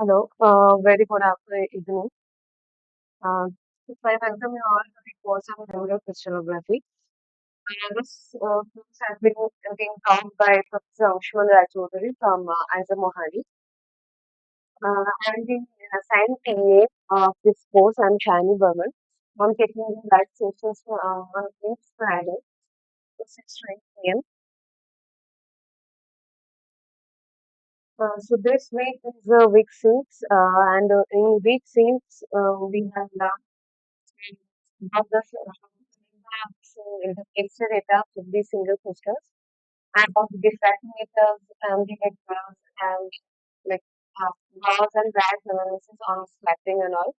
Hello, very good afternoon, evening. Uh, I welcome you all to the course of Crystallography. This has been taught by Professor Ushman Rajodari from Isa Mohali. I'm the assigned TA of this course. I'm Shani Burman. I'm taking the live sessions on each Friday to 6:20 p.m. So this week is week 6, and in week 6, we have learned about the extra data of the single crystals and of the fragmenters and the vectors and like Gauss and Bragg analysis on scattering and all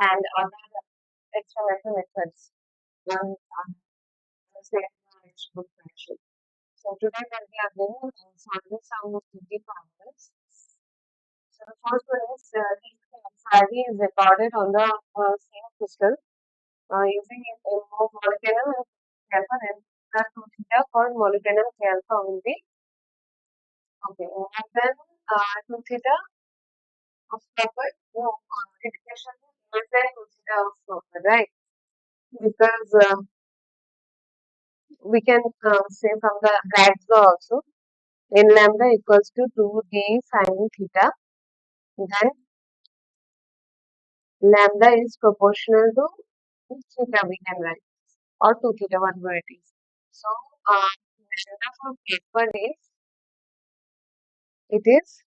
and other experimental methods on say exponential function. So today we are going to solve some of the problems. So the first one is Friday is recorded on the same crystal using a molybdenum and alpha and the 2 theta for molybdenum alpha will be okay. And then 2 theta of copper, no, indication is less than 2 theta of copper, right? Because we can say from the Bragg's law also, n lambda equals to 2d sine theta, then lambda is proportional to theta we can write, or 2 theta, whatever it is. So, lambda for paper is, it is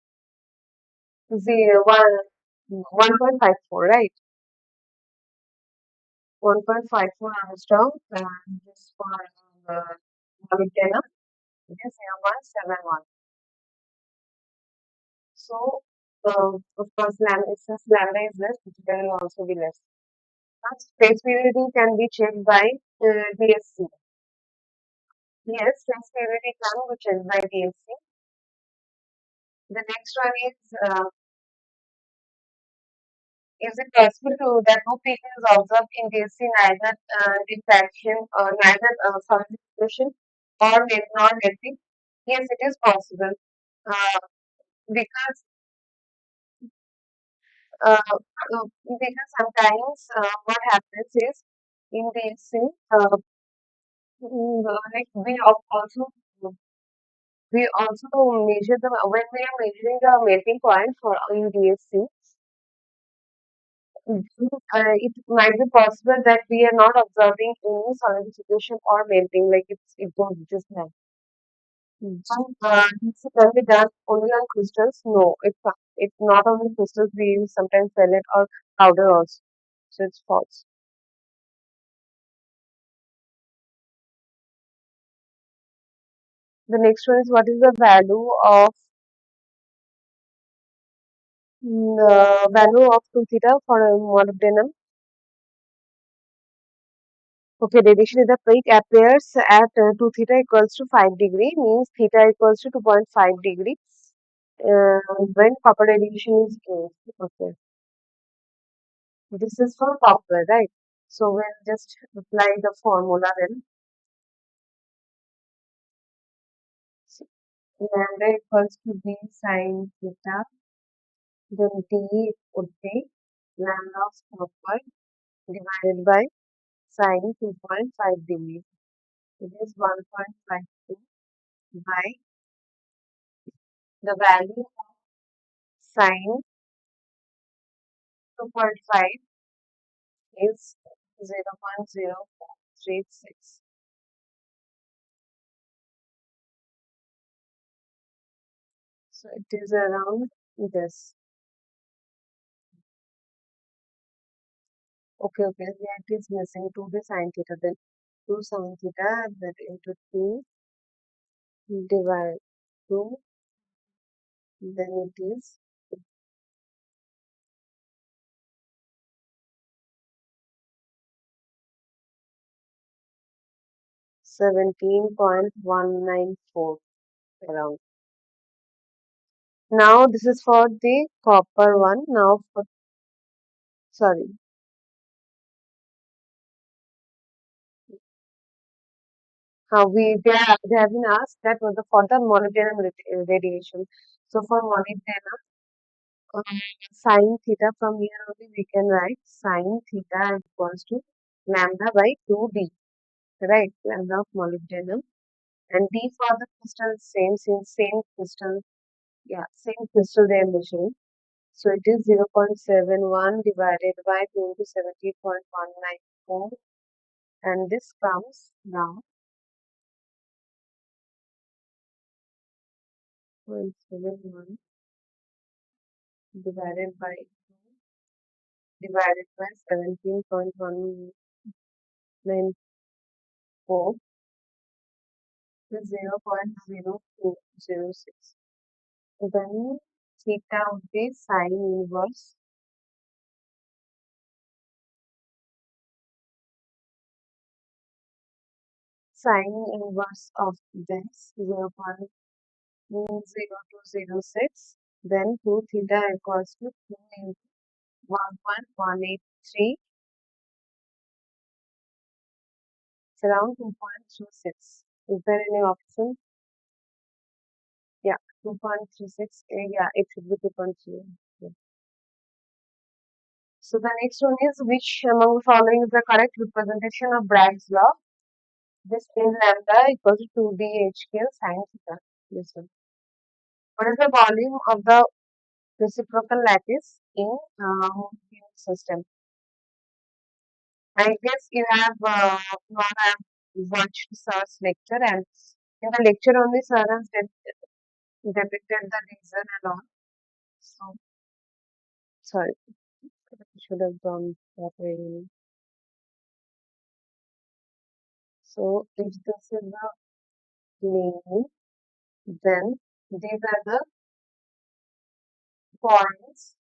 1.54, right? 1.54 Armstrong, and this for molybdenum, it is 0.71. So, of course, since lambda is less, theta will also be less. Space fluidity can be checked by DSC. Yes, space fluidity can be checked by DSC. The next one is it possible to that no peak is observed in DSC neither diffraction or neither solidification or non-melting? Yes, it is possible. Because because sometimes what happens is in DSC like we also measure the when we are measuring the melting point for in DSC, it might be possible that we are not observing any solidification or melting, like it goes just like. So, this can be done only on crystals. No, it's not only crystals. We use sometimes pellet or powder also. So it's false. The next one is what is the value of the value of 2 theta for a molybdenum? Okay, radiation in the peak appears at 2 theta equals to 5 degree, means theta equals to 2.5 degree when copper radiation is used. Okay, this is for copper, right? So we'll just apply the formula then. So, lambda equals to b sine theta, then d would be lambda of copper divided by sine 2.5 degree. It is 1.52 by the value of sine 2.5 is 0.0436. So it is around this. Okay, that is missing 2 the sine theta, then 2 sine theta that into 2 divide 2, then it is 17.194 around. Now this is for the copper one. Now for sorry. They have been asked that was for the molybdenum radiation. So for molybdenum, Sine theta from here only we can write sine theta equals to lambda by 2d, right? Lambda of molybdenum. And D for the crystal same, since same crystal, yeah, same crystal they are measuring. So it is 0.71 divided by 2 into 70.194, and this comes now 0.71 divided by 17.194 is 0.0206. Then theta would be sine inverse of this 0.0206. Then 2 theta equals to 2 into 1.183. It's around 2.36. Is there any option? Yeah, 2.36. Yeah, it should be 2.3. Yeah. So the next one is, which among the following is the correct representation of Bragg's law? This is lambda equals to 2d HK sine theta. This one. What is the volume of the reciprocal lattice in Home system? I guess you have not have watched Sir's lecture, and in the lecture only Sir has depicted the reason and all. So sorry, I should have done that way. So if this is the plane, then these are the points,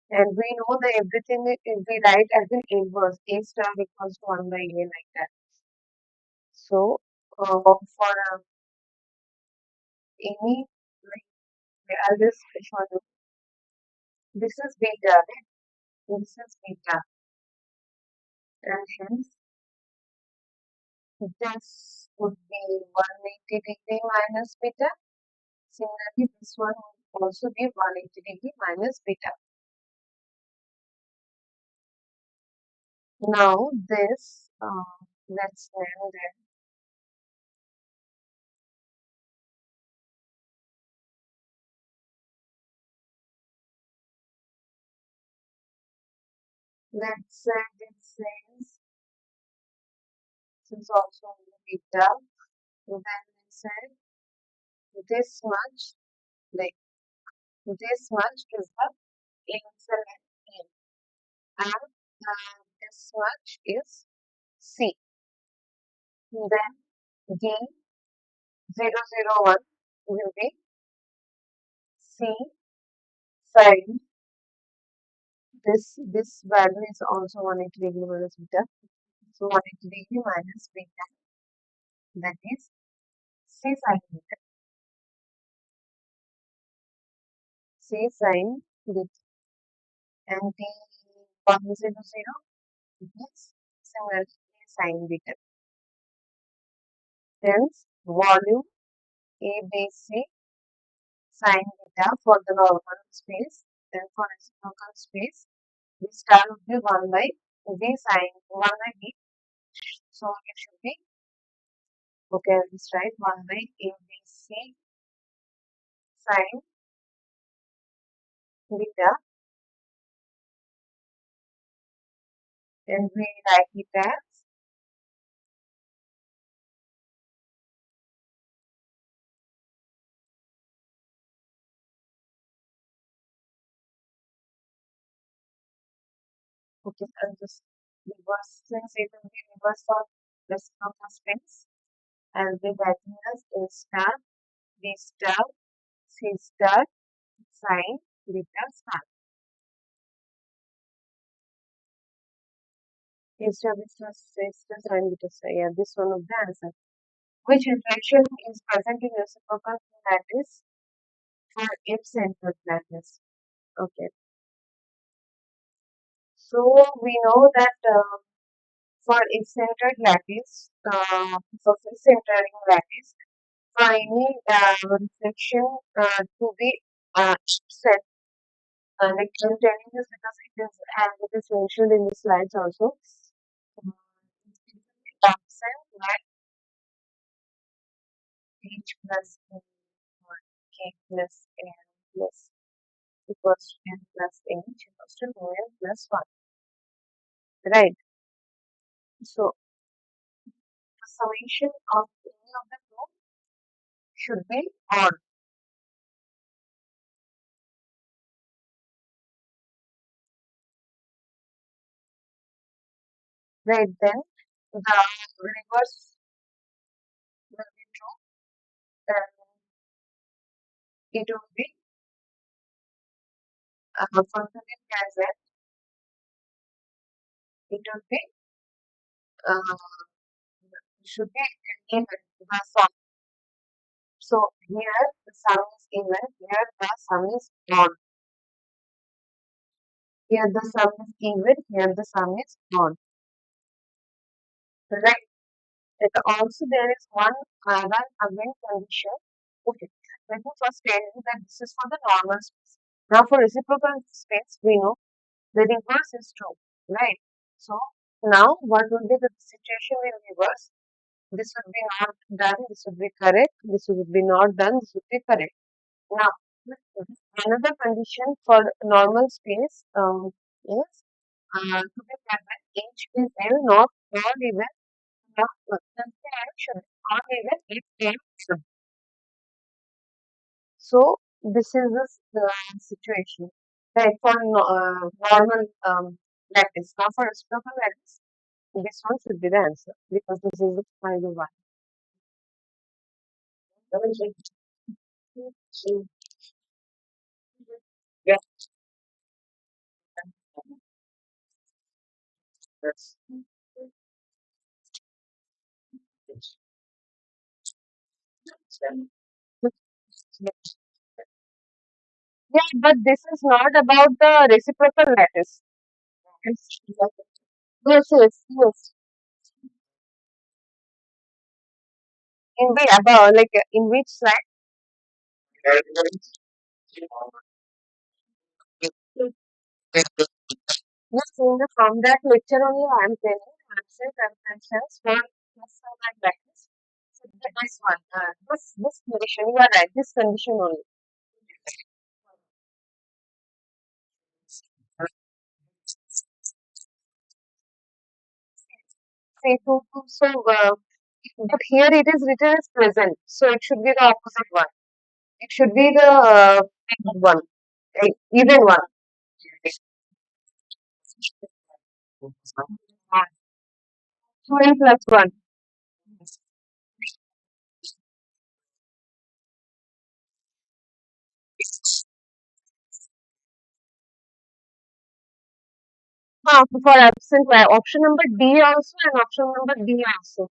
and we know that everything is we write as an inverse. A star equals to 1 by A like that. So for any, like, I'll just show you. This is beta, right? This is beta, and hence this would be 180 degree minus beta. Similarly, this one would also be 180 degree minus beta. Now this, let's name them. Let's say this is also beta. Then let's say this much, like this much is the initial length, and this much is C. Then D001 will be C sine. This value is also 180 degree minus beta. So 180 degree minus beta, that is C sine beta. C sine beta, and D100 is similarly sine beta. Hence volume ABC sine beta for the normal space, then for reciprocal space, this term would be 1 by V sine 1 by V. So it should be, okay, I'll just write 1 by ABC sine beta, and we write it as okay, I'll just reverse, since it will be reverse for reciprocal space. I'll be writing as A star, B star, C star, sine beta star. A star, B star, C star, sine beta star. Yeah, this one of the answer. Which interaction is present in reciprocal lattice for F-centered lattice? Okay. So we know that for F-centered lattice, for F-centering lattice, for any reflection to be said, like I'm telling this because it is, and it is mentioned in the slides also. Absent that H plus N or K plus N plus equals to N plus H equals to 2N plus 1. Right. So the summation of any of the two should be odd. Right. Then the reverse will be true. Then it will be fulfilling as well. It will be should be even the sum. So here the sum is even, here the sum is odd. Here the sum is even, here the sum is odd. Right. And also there is one again condition. Okay. Let me first tell you that this is for the normal space. Now for reciprocal space, we know the reverse is true. Right. So now what will be the situation in reverse? This would be not done, this would be correct, this would be not done, this would be correct. Now, another condition for normal space is to be present H is L, not odd even, not M should not even if M should. So, this is the situation. Right, for normal lattice. Now, for reciprocal lattice, this one should be the answer because this is the final one. Yeah. Yeah, but this is not about the reciprocal lattice. Yes, yes. In the above, like in which slide? Yes, from that lecture only I am telling absent conventions for crystal and lattice. So this one, this condition, you are right, this condition only. Say so, but here it is written as present, so it should be the opposite one. It should be the one, even one. 2n plus 1. For absent, option number D also and option number D also.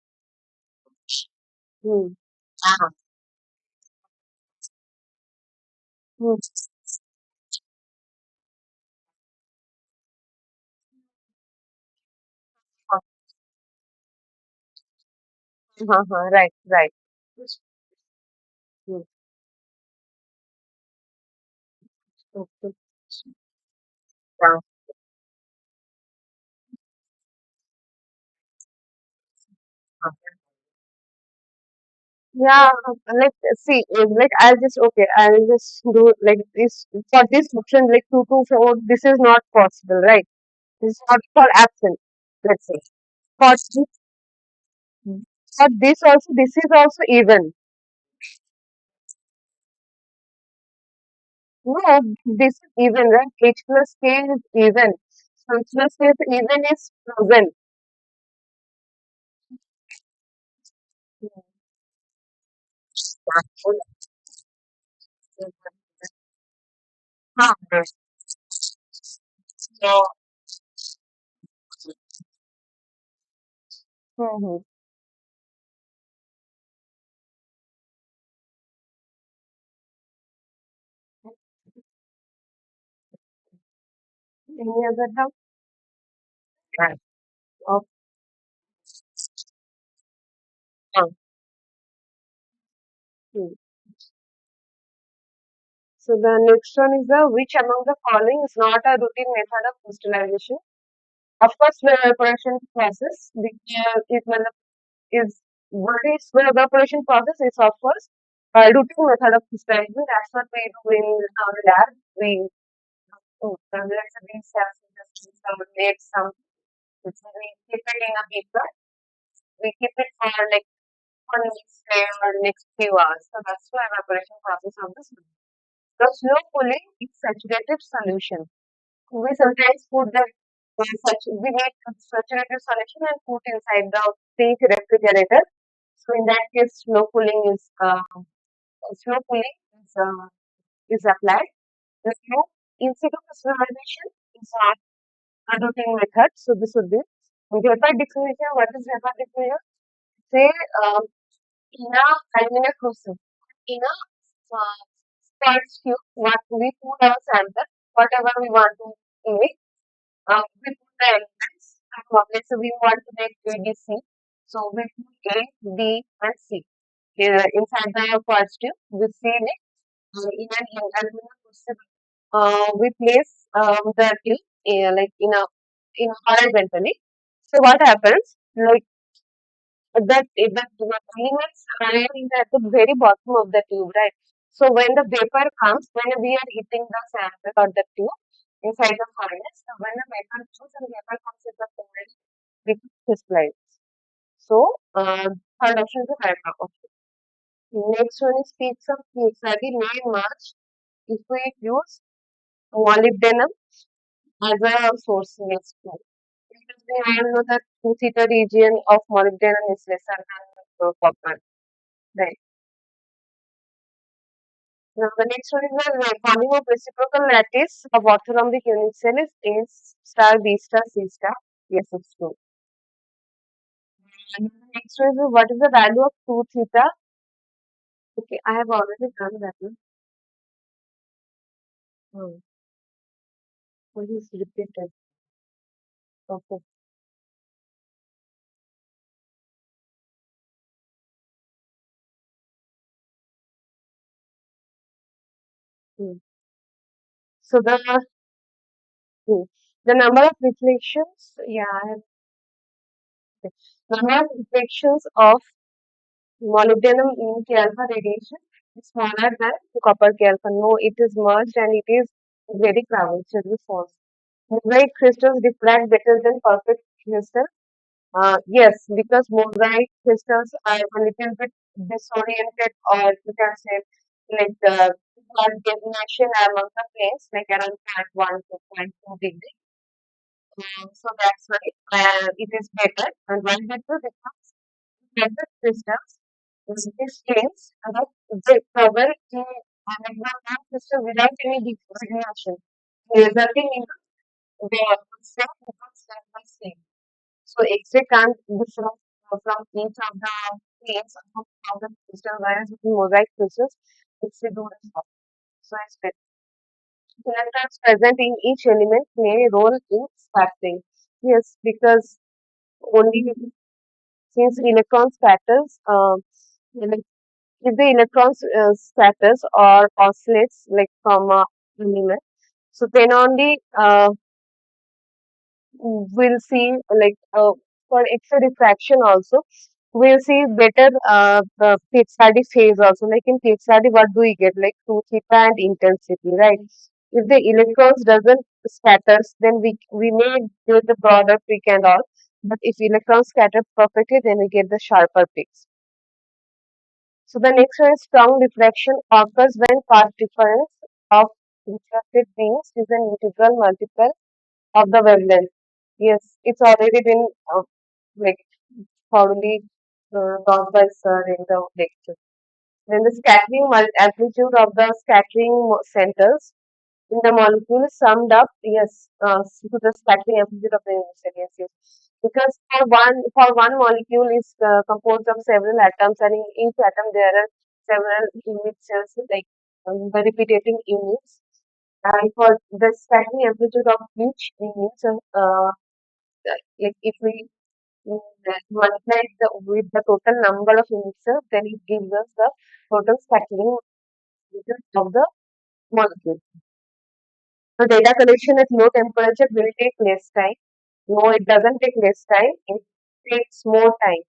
Hmm. Ah. Hmm. Right, right. Hmm. Okay. Yeah. Yeah, like see, like I'll just do like this for this option, like 2 to 4. This is not possible, right? This is not for absent. Let's say for this also, this is also even. No, this is even, right? H plus K is even. So H plus K is even is present. Huh. So, hmm. Any other doubt? Right. Okay. Hmm. So the next one is the which among the following is not a routine method of crystallization. Of course, the evaporation process which is what is the evaporation process is of course a routine method of crystallization. That's what we do in our lab. We let's say these cells some make some we keep it in a beaker. We keep it for like for next day or next few hours. So that's the evaporation process of this. The slow cooling is saturated solution. We sometimes put the we make saturated solution and put inside the sink refrigerator. So in that case, slow cooling is applied. The slow in situ crystallization is not a routine method. So this would be vapor diffusion. What is vapor diffusion? Say in a aluminum crucible, in a sponge tube, what we put our sample, whatever we want to make, we put the elements. Let's say we want to make A, B, C. So we put A, B, and C. Here, inside the first tube, we seal it in an aluminum crucible. We place the tube like in a horizontally. So what happens? Like that the elements are in at the very bottom of the tube, right? So when the vapor comes, when we are hitting the sample or the tube inside the furnace, so when the vapor comes and vapor comes in the furnace, we crystallize. So third option is vapor. Okay. Next one is speaks of study may emerge if we use molybdenum as a source next to. Because we all know that 2 theta region of molybdenum is lesser than copper, right? Now, the next one is the forming of reciprocal lattice of orthorhombic unit cell is A star, B star, C star. Yes, it's true. And the next one is what is the value of 2 theta? Okay, I have already done that one. Hmm. What is repeated? Okay. Hmm. So hmm. the number of reflections, yeah, I have, okay. Number of reflections of molybdenum in K alpha radiation is smaller than copper K alpha. No, it is merged and it is very crowded. So it is false. Mosaic crystals reflect better than perfect crystals. Yes, because mosaic crystals are a little bit disoriented, or you can say like one definition among the planes, like around 0.1 to 0.2 degree. So that's why it is better. And when better becomes better crystals, these planes they cover the underground crystal without any deformation, resulting in the crystal becomes the same. So X-ray can't differ from each of the planes of the crystal, whereas with mosaic crystals, X-ray do the job. So it's better. Electrons present in each element play a role in scattering. Yes, because only since electron scatters, like if the electrons scatters or oscillates like from a element, so then only we'll see like for X-ray diffraction also we'll see better the PMRF phase also. Like in PMRF, what do we get? Like 2 theta and intensity, right? If the electrons doesn't scatters, then we may get the broader peak and all. But if electrons scatter perfectly, then we get the sharper peaks. So the next one is strong diffraction occurs when path difference of refracted beams is an integral multiple of the wavelength. Yes, it's already been like thoroughly taught by sir in the lecture. Then the scattering amplitude of the scattering centers in the molecule is summed up, yes, to the scattering amplitude of the unit, yes, yes. Because for one molecule is composed of several atoms, and in each atom there are several unit cells like the repeating units. And for the scattering amplitude of each unit, so, like if we multiply with the total number of units, then it gives us the total scattering amplitude of the molecule. So data collection at low temperature will take less time. No, it doesn't take less time. It takes more time.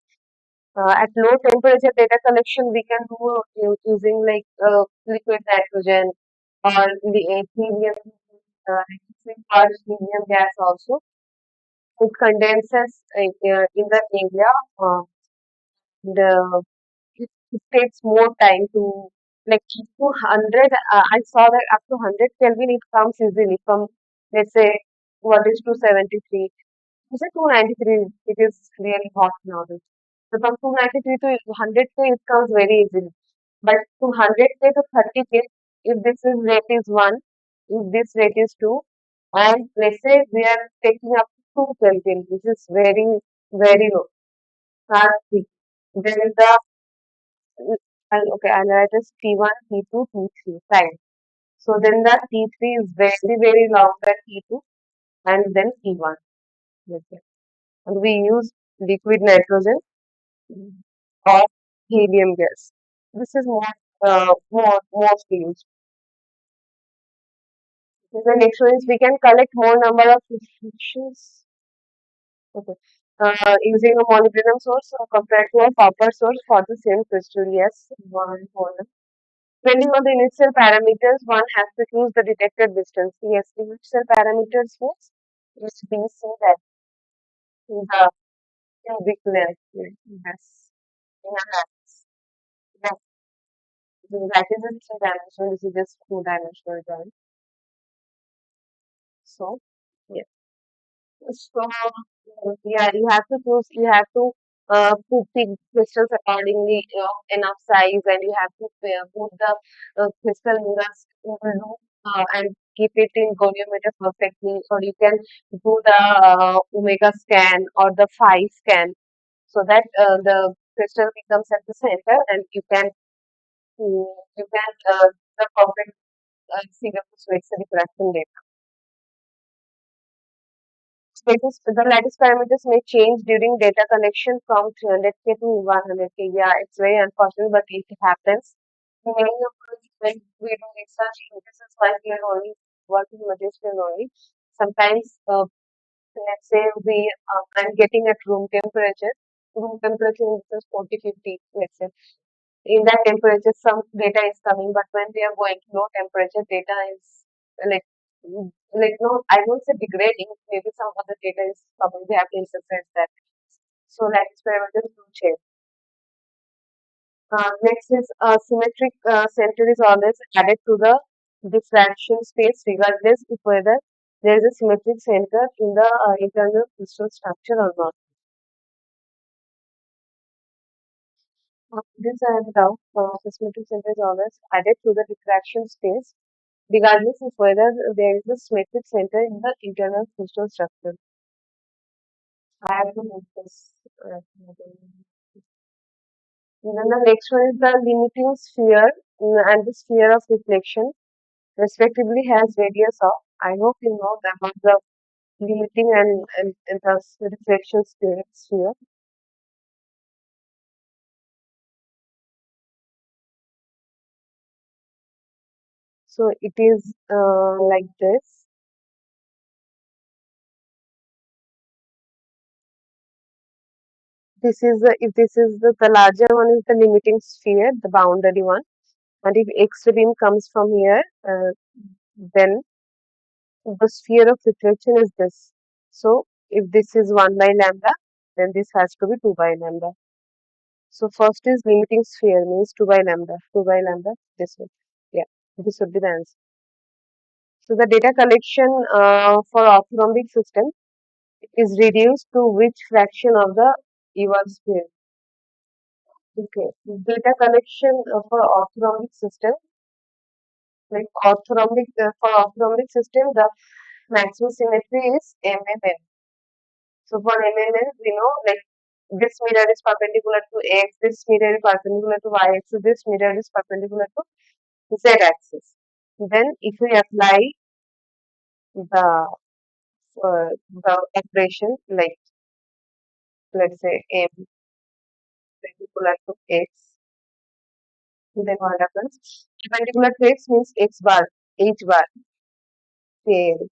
At low temperature data collection, we can do using like liquid nitrogen or the helium, or helium gas also. It condenses in the area. The it takes more time to like up to 100. I saw that up to 100 Kelvin it comes easily from, let's say, what is 273. Is it 293? It is really hot nowadays. So from 293 to 100K, it comes very easily. But to 100K to 30K, if this is rate is 1, if this rate is 2, and let's say we are taking up to 2 Kelvin, which is very, very low. Then the okay, I'll write as T1, T2, T3, time. So then the T3 is very, very long than T2 and then T1. Okay. And we use liquid nitrogen or helium gas. This is mostly used. The next one is we can collect more number of reflections. Okay. Using a molybdenum source compared to a copper source for the same crystal. Yes, one hold. Depending on the initial parameters, one has to choose the detected distance. Yes, initial parameters means it's being seen that in the cubic length. Yes. In a mass. Yes. That is a three-dimensional. This is just two-dimensional drawing. So, yes. So, yeah, you have to choose, you have to put the crystals accordingly, enough size, and you have to put the crystal mirrors in the loop and keep it in goniometer perfectly, or you can do the omega scan or the phi scan so that the crystal becomes at the center and you can the perfect figure to switch the diffraction data. The lattice parameters may change during data connection from 300K to 100K. Yeah, it's very unfortunate, but it happens. In many of us, when we do research, this is why we are only working with this field only. Sometimes, let's say I'm getting at room temperature. Room temperature is 40, 50, let's say. In that temperature, some data is coming, but when we are going to low temperature, data is like no, I won't say degrading. Maybe some other data is coming. We have to interpret that. So that parameters do change. Next is symmetric center is always added to the diffraction space, regardless if whether there is a symmetric center in the internal crystal structure or not. This I have doubt. Symmetric center is always added to the diffraction space regardless of whether there is a symmetric center in the internal crystal structure. I have to make this. And then the next one is the limiting sphere and the sphere of reflection, respectively, has radius of. I hope you know about the limiting and the reflection sphere. So it is like this. This is if this is the larger one is the limiting sphere, the boundary one, and if X beam comes from here, then the sphere of reflection is this. So if this is 1 by lambda, then this has to be 2 by lambda. So first is limiting sphere means 2 by lambda. 2 by lambda, this one. Yeah, this would be the answer. So the data collection for orthorhombic system is reduced to which fraction of the UR sphere? Okay. Data collection for orthorhombic system, like for orthorhombic system, the maximum symmetry is MMN. So for MMN, we know like this mirror is perpendicular to X, this mirror is perpendicular to Y axis, this mirror is perpendicular to Z axis. Then if we apply the the operation like let's say M perpendicular to X, then what happens? Perpendicular to X means X bar. H bar tail.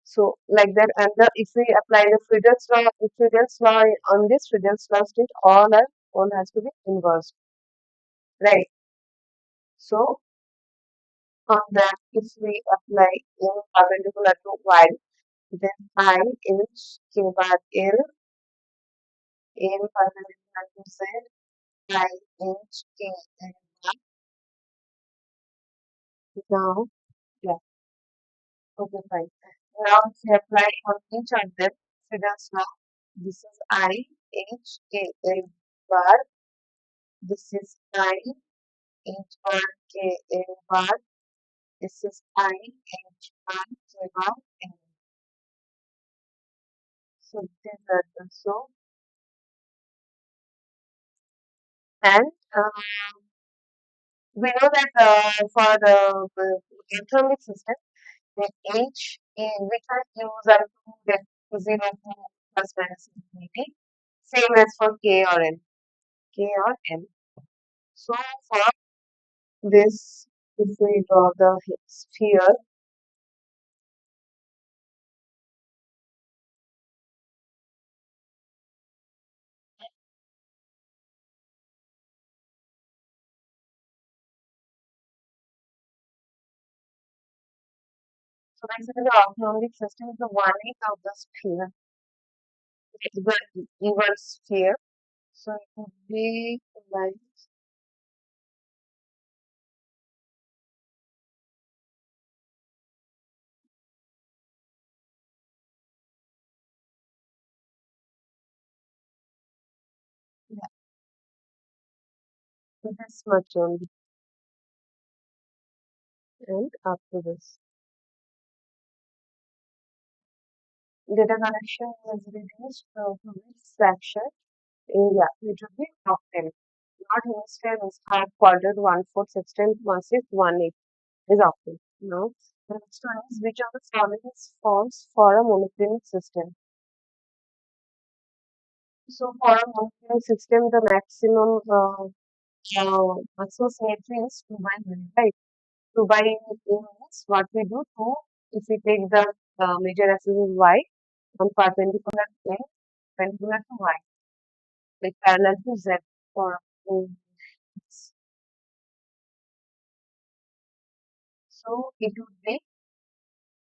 So like that, and if we apply the Friedel's law on this Friedel's law state, all has to be inverse, right? So on that, if we apply in perpendicular to y, then I H K bar L in perpendicular to z, I H K L bar. Now, yeah, okay, fine. Now if we apply on each of them, Friedel's law, this is I H K L bar. This is I H bar K L bar. This is I H bar K bar L. So these are the so and we know that for the electronic system, the H we can use up to get 0 to plus minus infinity, same as for K or L. K or L. So for this, if we draw the sphere, so basically the electronic system is the 1/8 of the sphere. It's the even sphere. So it would be like, yeah, this much only, and up to this. Data connection is reduced to this fraction. Yeah, it would be octal. Not hemisphere is half quadrant, 1/4, sextant, 1/6, 1/8 is octal. Now, the next one is which of the following is false for a monoclinic system? So, for a monoclinic system, the maximum symmetry is 2 by n, right? 2 by n means what we do to, if we take the major axis is y on perpendicular to y, like parallel to z for so it would be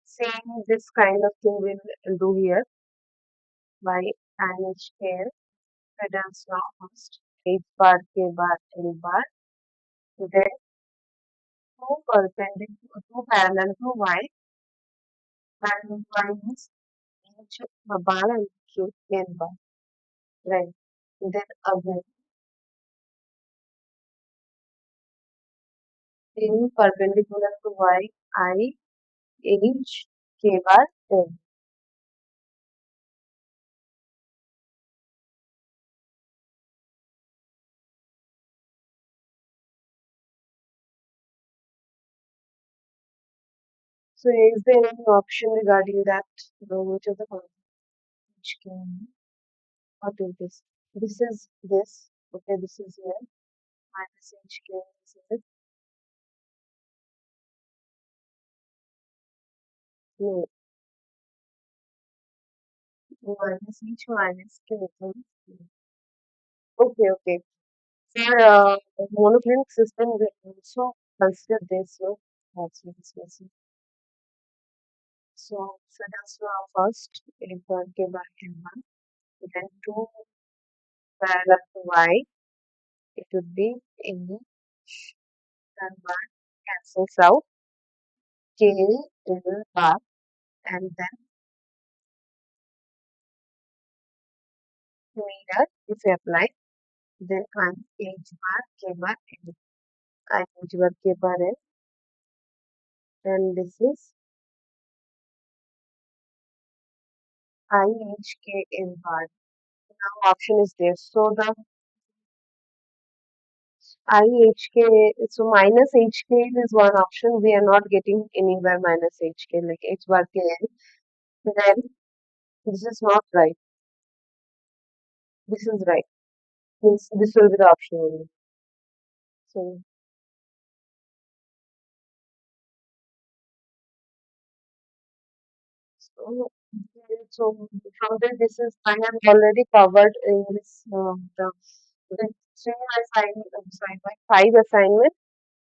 same this kind of thing we'll do here by NH here, Friedel's law first, H bar, K bar, L bar, then two parallel to Y, and Y is H bar and K L bar, right? Then again, in perpendicular to Y, I, H, K bar, L. So is there any option regarding that? Which of the following which can what is this? This is this. Okay, this is here. Minus HK. This is it. No, minus H minus K. Okay, okay. For monoclinic system, we also consider this. No, that's what it's missing. So that's first. If K bar K1, then two parallel to Y, it would be in and 1 cancels out K L bar, and then meter if we apply, then I'm H bar K bar L. I H bar K bar L, and this is I H K L bar. Now option is there. So the IHK, so minus HK is one option. We are not getting anywhere minus HK, like H bar KL. Then this is not right. This is right. Means this will be the option only. So Oh, okay. So from this is I have already covered in this the three assignment, sorry, like five assignment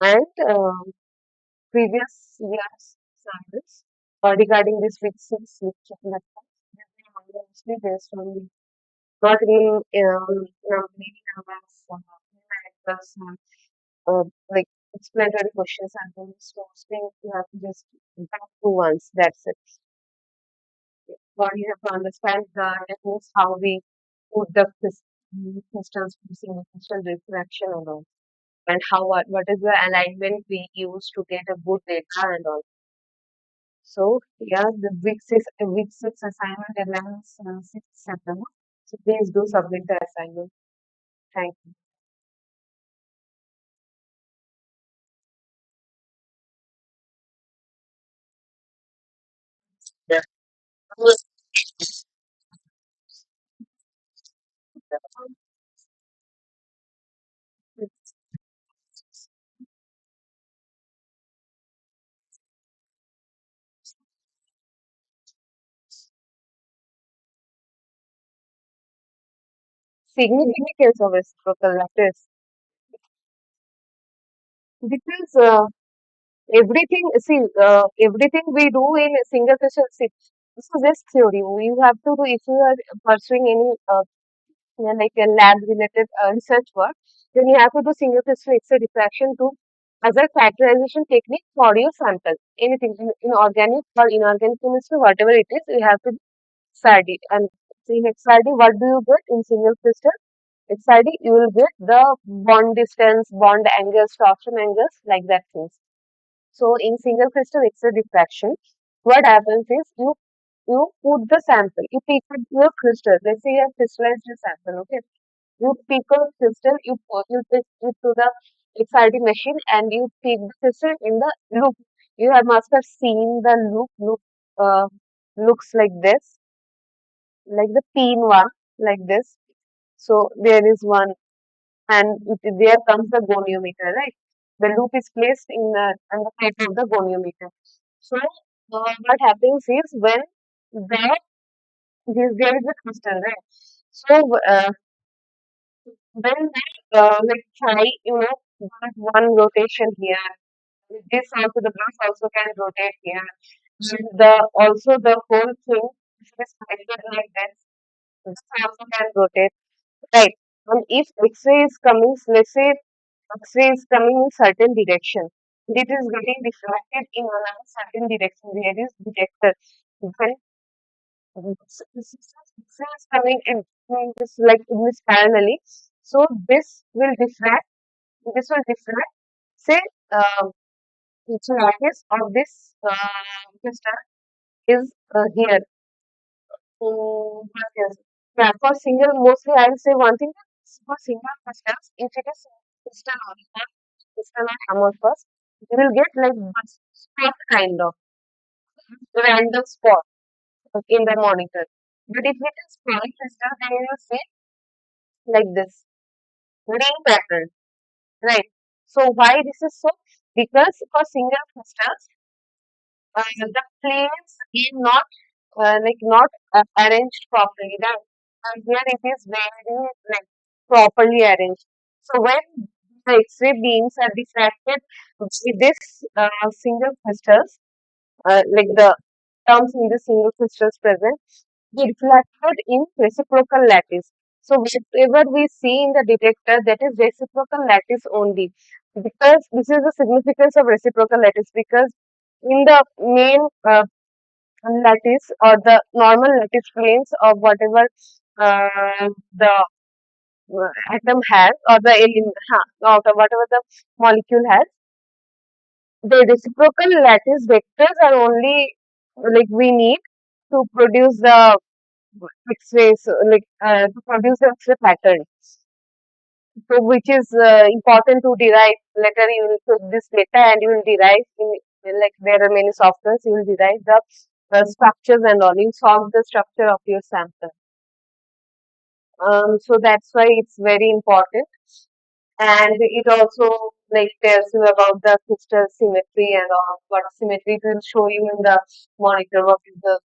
and previous year's assignments regarding this week six lecture. Mostly based on not really maybe numbers, plus like explanatory questions and then mostly you have to just back to once. That's it. Or you have to understand the techniques, how we put the crystals using crystal refraction and all, and how what is the alignment we use to get a good data and all. So yeah, the week six assignment deadline is 6th September. So please do submit the assignment. Thank you. Yeah. Significance of reciprocal lattice because everything we do in a single session. See, this is just theory. You have to do if you are pursuing any like a lab related research work, then you have to do single crystal X-ray diffraction to as a characterization technique for your sample. Anything in organic or inorganic chemistry, whatever it is, you have to XRD. And in XRD, what do you get in single crystal? XRD, you will get the bond distance, bond angles, torsion angles, like that things. So in single crystal X-ray diffraction, what happens is you put the sample, you pick up your crystal. Let's say you have crystallized your sample, okay? You pick a crystal, you take it to the XRD machine and you pick the crystal in the loop. You have must have seen the loop looks like this, like the pin one, like this. So there is one, and there comes the goniometer, right? The loop is placed in the on the plate of the goniometer. So what happens is when there there is a crystal, right? So when they like try, do one rotation here, this also the brass also can rotate here. And the also the whole thing is connected like this. This also can rotate, right? And if X-ray is coming, let's say X-ray is coming in certain direction, it is getting refracted in another certain direction. There is detector. When X-ray is coming in this like in this parallelly, so this will diffract, say, each lattice of this crystal is here. What else? Yeah, for single, mostly I will say one thing, for single crystals, if it is crystal only, not crystal or amorphous, you will get like spot kind of random spot in the monitor. But if it is polycrystal, then you will see like this ring pattern, right? So why this is so? Because for single crystals, the planes is not not arranged properly. Right? And here it is very like properly arranged. So when the X-ray beams are diffracted with this single crystals, like the terms in the single crystals present, they reflected in reciprocal lattice. So whatever we see in the detector, that is reciprocal lattice only. Because this is the significance of reciprocal lattice. Because in the main lattice or the normal lattice planes of whatever the atom has or the element, or whatever the molecule has, the reciprocal lattice vectors are only like we need to produce the X-rays, to produce the X-ray pattern. So, which is important to derive. Later, you will put this data and you will derive like there are many softwares. You will derive the structures and all. You solve the structure of your sample. So that's why it's very important, and it also like tells you about the crystal symmetry and all. What symmetry it will show you in the monitor. What is the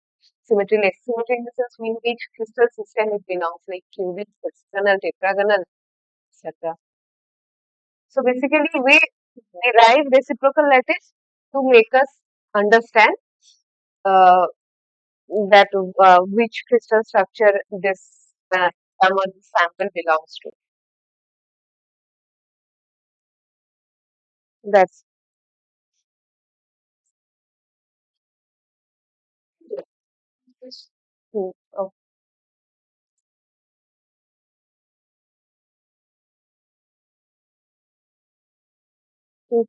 Symmetry, like symmetry in the sense mean which crystal system it belongs, like cubic, hexagonal, tetragonal, etc. So basically, we derive reciprocal lattice to make us understand uh, that which crystal structure this or this sample belongs to. That's Hmm. Oh, if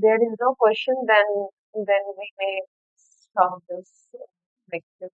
there is no question, then we may stop this lecture.